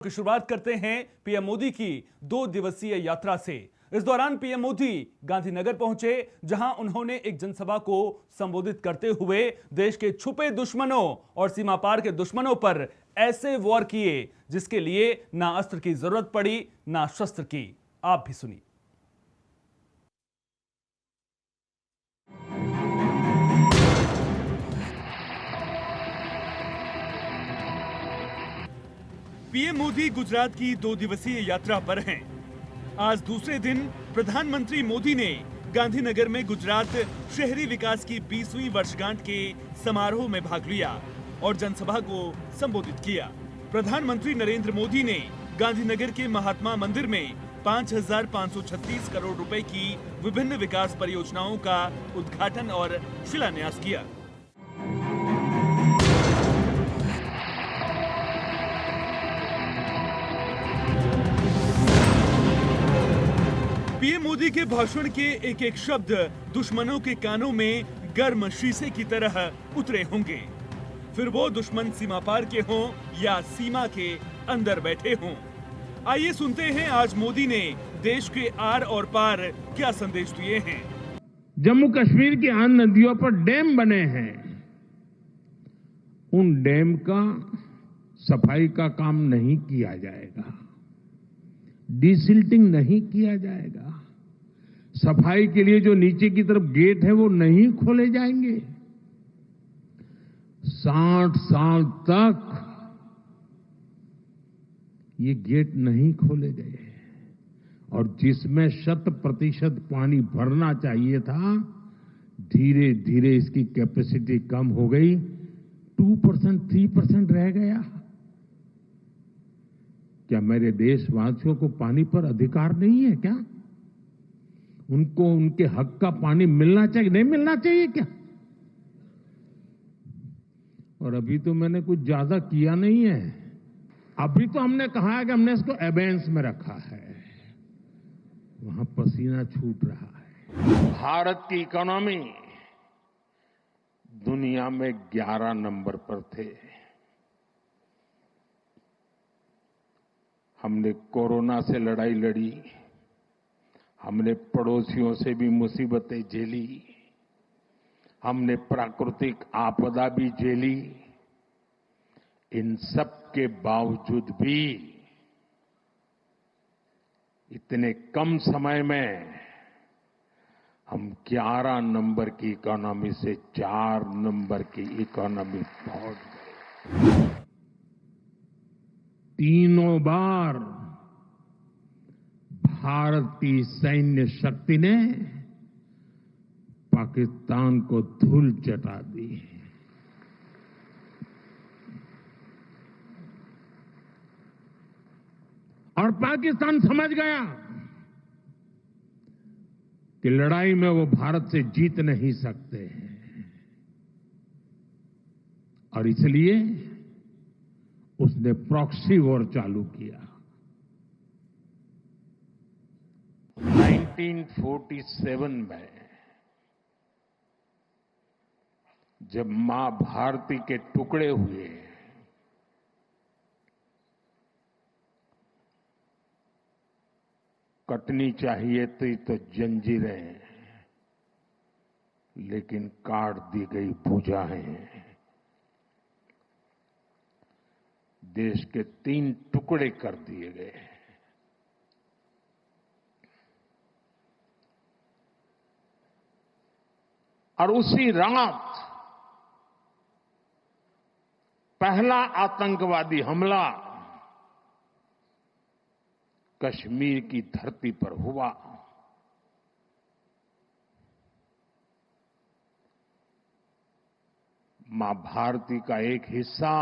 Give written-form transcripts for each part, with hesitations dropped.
की शुरुआत करते हैं पीएम मोदी की 2 दिवसीय यात्रा से। इस दौरान पीएम मोदी गांधीनगर पहुंचे, जहां उन्होंने एक जनसभा को संबोधित करते हुए देश के छुपे दुश्मनों और सीमा पार के दुश्मनों पर ऐसे वार किए जिसके लिए ना अस्त्र की जरूरत पड़ी ना शस्त्र की। आप भी सुनिए। पीएम मोदी गुजरात की 2 दिवसीय यात्रा पर हैं। आज दूसरे दिन प्रधानमंत्री मोदी ने गांधीनगर में गुजरात शहरी विकास की 20वीं वर्षगांठ के समारोह में भाग लिया और जनसभा को संबोधित किया। प्रधानमंत्री नरेंद्र मोदी ने गांधीनगर के महात्मा मंदिर में 5,536 करोड़ रुपए की विभिन्न विकास परियोजनाओं का उद्घाटन और शिलान्यास किया। पीएम मोदी के भाषण के एक एक शब्द दुश्मनों के कानों में गर्म शीशे की तरह उतरे होंगे, फिर वो दुश्मन सीमा पार के हों या सीमा के अंदर बैठे हों। आइए सुनते हैं आज मोदी ने देश के आर और पार क्या संदेश दिए हैं। जम्मू कश्मीर की 8 नदियों पर डैम बने हैं, उन डैम का सफाई का काम नहीं किया जाएगा, डिसिल्टिंग नहीं किया जाएगा, सफाई के लिए जो नीचे की तरफ गेट है वो नहीं खोले जाएंगे। 60 साल तक ये गेट नहीं खोले गए और जिसमें 100% पानी भरना चाहिए था, धीरे धीरे इसकी कैपेसिटी कम हो गई, 2% 3% रह गया। क्या मेरे देशवासियों को पानी पर अधिकार नहीं है क्या? उनको उनके हक का पानी मिलना चाहिए, नहीं मिलना चाहिए क्या? और अभी तो मैंने कुछ ज्यादा किया नहीं है, अभी तो हमने कहा है कि हमने इसको एबेंस में रखा है, वहां पसीना छूट रहा है। भारत की इकोनॉमी दुनिया में 11 नंबर पर थे। हमने कोरोना से लड़ाई लड़ी, हमने पड़ोसियों से भी मुसीबतें झेली, हमने प्राकृतिक आपदा भी झेली। इन सब के बावजूद भी इतने कम समय में हम 11 नंबर की इकोनॉमी से 4 नंबर की इकोनॉमी पहुंच गए। तीनों बार भारत की सैन्य शक्ति ने पाकिस्तान को धूल चटा दी। और पाकिस्तान समझ गया कि लड़ाई में वो भारत से जीत नहीं सकते हैं और इसलिए उसने प्रॉक्सी वॉर चालू किया। 1947 में जब मां भारती के टुकड़े हुए, कटनी चाहिए थी तो जंजीरें, लेकिन काट दी गई भुजाएं। देश के 3 टुकड़े कर दिए गए। और उसी रात पहला आतंकवादी हमला कश्मीर की धरती पर हुआ। मां भारती का एक हिस्सा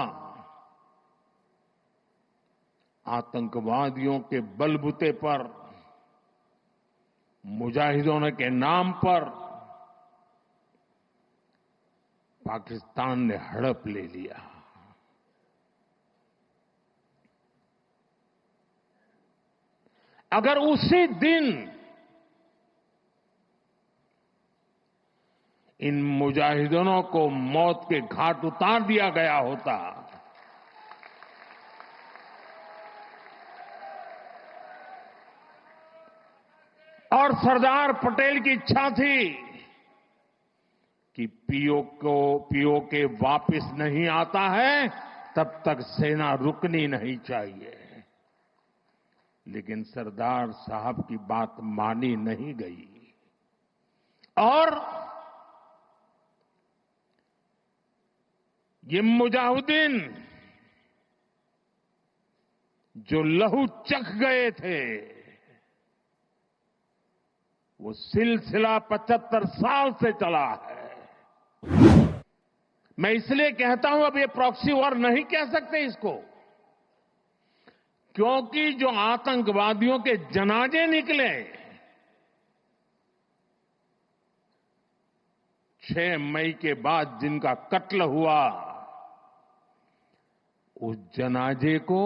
आतंकवादियों के बलबूते पर, मुजाहिदों के नाम पर पाकिस्तान ने हड़प ले लिया। अगर उसी दिन इन मुजाहिदों को मौत के घाट उतार दिया गया होता और सरदार पटेल की इच्छा थी कि पीओके वापस नहीं आता है तब तक सेना रुकनी नहीं चाहिए। लेकिन सरदार साहब की बात मानी नहीं गई और ये मुजाहिदीन जो लहू चख गए थे वो सिलसिला 75 साल से चला है। मैं इसलिए कहता हूं अब ये प्रॉक्सी वॉर नहीं कह सकते इसको, क्योंकि जो आतंकवादियों के जनाजे निकले 6 मई के बाद जिनका कत्ल हुआ, उस जनाजे को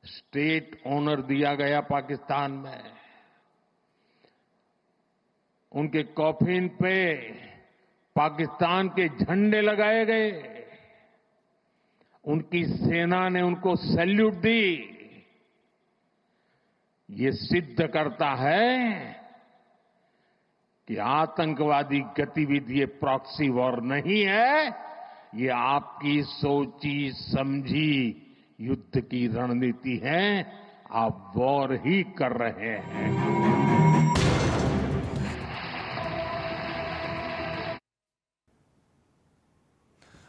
स्टेट ऑनर दिया गया पाकिस्तान में। उनके कॉफिन पे पाकिस्तान के झंडे लगाए गए, उनकी सेना ने उनको सैल्यूट दी। ये सिद्ध करता है कि आतंकवादी गतिविधि प्रॉक्सी वॉर नहीं है, ये आपकी सोची समझी युद्ध की रणनीति है। आप वॉर ही कर रहे हैं।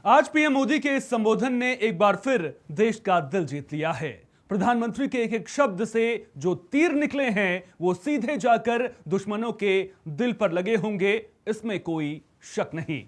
आज पीएम मोदी के इस संबोधन ने एक बार फिर देश का दिल जीत लिया है। प्रधानमंत्री के एक एक शब्द से जो तीर निकले हैं वो सीधे जाकर दुश्मनों के दिल पर लगे होंगे, इसमें कोई शक नहीं।